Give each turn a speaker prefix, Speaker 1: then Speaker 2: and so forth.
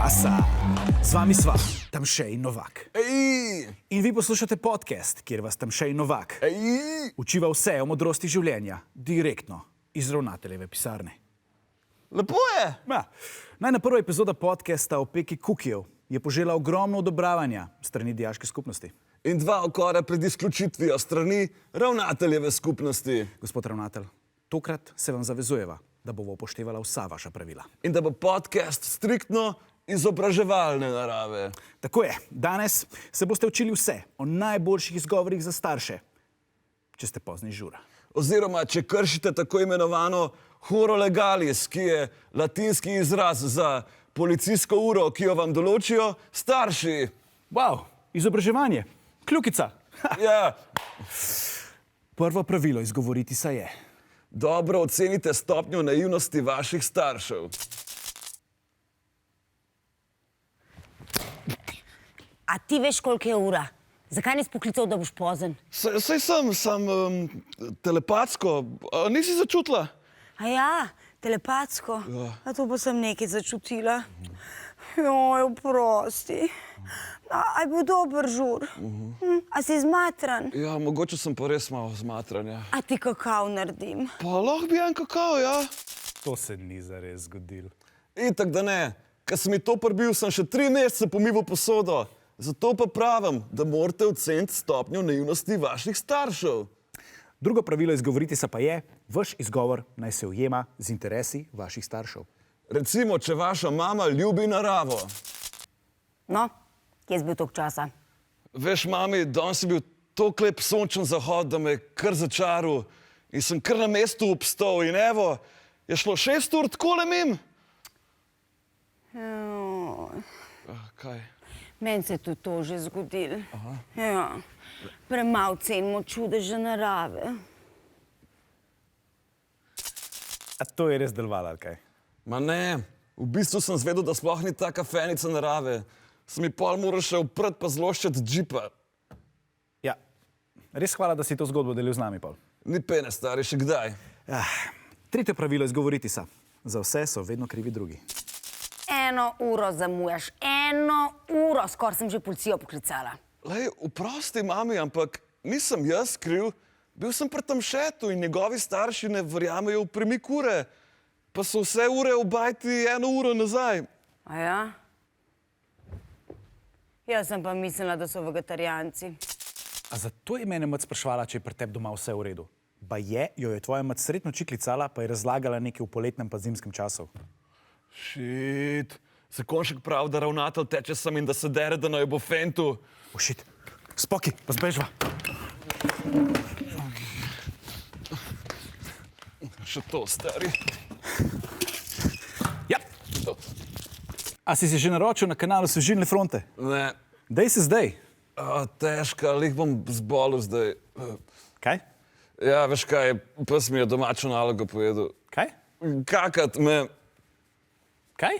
Speaker 1: časa. Z vami sva Tamše in Novak.
Speaker 2: Ej!
Speaker 1: In vi poslušate podcast, kjer vas Tamše in Novak
Speaker 2: Ej!
Speaker 1: učiva vse o modrosti življenja, direktno iz ravnateljeve pisarne.
Speaker 2: Lepo je!
Speaker 1: Ja. Najna prva epizoda podcasta o peki kukijev je požela ogromno odobravanja strani dijaške skupnosti.
Speaker 2: In 2 okora pred izključitvijo strani ravnateljeve skupnosti.
Speaker 1: Gospod ravnatelj, tokrat se vam zavezujeva, da bo upoštevala vsa vaša pravila.
Speaker 2: In da bo podcast striktno izobraževalne narave.
Speaker 1: Tako je, danes se boste učili vse o najboljših izgovorih za starše, če ste pozni žura.
Speaker 2: Oziroma, če kršite tako imenovano horo legalis, ki je latinski izraz za policijsko uro, ki jo vam določijo starši.
Speaker 1: Wow, izobraževanje, kljukica.
Speaker 2: Ja,
Speaker 1: Prvo pravilo izgovoriti se je.
Speaker 2: dobro ocenite stopnjo naivnosti vaših staršev.
Speaker 3: A ti veš, koliko je ura? Zakaj nisi poklical, da boš pozen?
Speaker 2: Saj sem telepatsko. Nisi začutila?
Speaker 3: A ja, telepatsko. A to pa sem nekaj začutila. Joj, oprosti. A je bil dober žur? A si zmatran?
Speaker 2: Ja, mogoče sem pa res malo zmatran, ja.
Speaker 3: A ti kakav naredim?
Speaker 2: Pa lahko bi en kakao, ja.
Speaker 1: To se ni zares zgodilo.
Speaker 2: Itak da ne. Ko sem mi to pribil, sem še 3 mesece pomival posodo. Zato pa pravim, da morate oceniti stopnjo naivnosti vaših staršev.
Speaker 1: Drugo pravilo izgovoriti se pa je, vaš izgovor naj se ujema z interesi vaših staršev.
Speaker 2: Recimo, če vaša mama ljubi naravo.
Speaker 3: No, kje si bil toliko časa?
Speaker 2: Veš, mami, danes je bil toliko lep sončen zahod, da me je kar začaral. In sem kar na mestu obstal. In evo, je šlo 6 ur takole mim. Kaj?
Speaker 3: Meni se je tudi to že zgodilo. Ja, premalo cenimo čudeže narave.
Speaker 1: A to je res delovalo, ali kaj?
Speaker 2: Ma ne, v bistvu sem zvedel, da sploh ni taka fenica narave. Sem mi pol moral še uprt pa zloščati džipa.
Speaker 1: Ja, res hvala, da si to zgodbo delil z nami, Pol.
Speaker 2: Ni pene, stari, še kdaj.
Speaker 1: Tretje pravilo izgovoriti se. Za vse so vedno krivi drugi.
Speaker 3: 1 uro zamujaš, 1 uro, skoraj sem že policijo poklicala.
Speaker 2: Lej, oprosti, mami, ampak nisem jaz kriv. Bil sem pri Tamšetu in njegovi starši ne verjamejo v premik ure. Pa so vse ure v bajti 1 uro nazaj.
Speaker 3: A ja? Jaz sem pa mislila, da so vegetarijanci.
Speaker 1: A zato je mene mat sprašvala, če je pri tebi doma vse v redu. Baje, jo je tvoja mat sred noči klicala, pa je razlagala nekaj v poletnem pa zimskem času.
Speaker 2: Šit, zakonšek prav, da ravnatelj teče sem in da se dere, da naj bo fentu.
Speaker 1: Šit, spoki, pa zbežva.
Speaker 2: Še to, stari.
Speaker 1: Ja. A si se že naročil na kanalu Svežilne fronte?
Speaker 2: Ne,
Speaker 1: Dej se zdaj.
Speaker 2: težka, lih bom zbolel zdaj.
Speaker 1: Kaj?
Speaker 2: Ja, veš kaj, pes mi je domačo nalogo pojedel.
Speaker 1: Kaj?
Speaker 2: Kakat me...
Speaker 1: Kaj?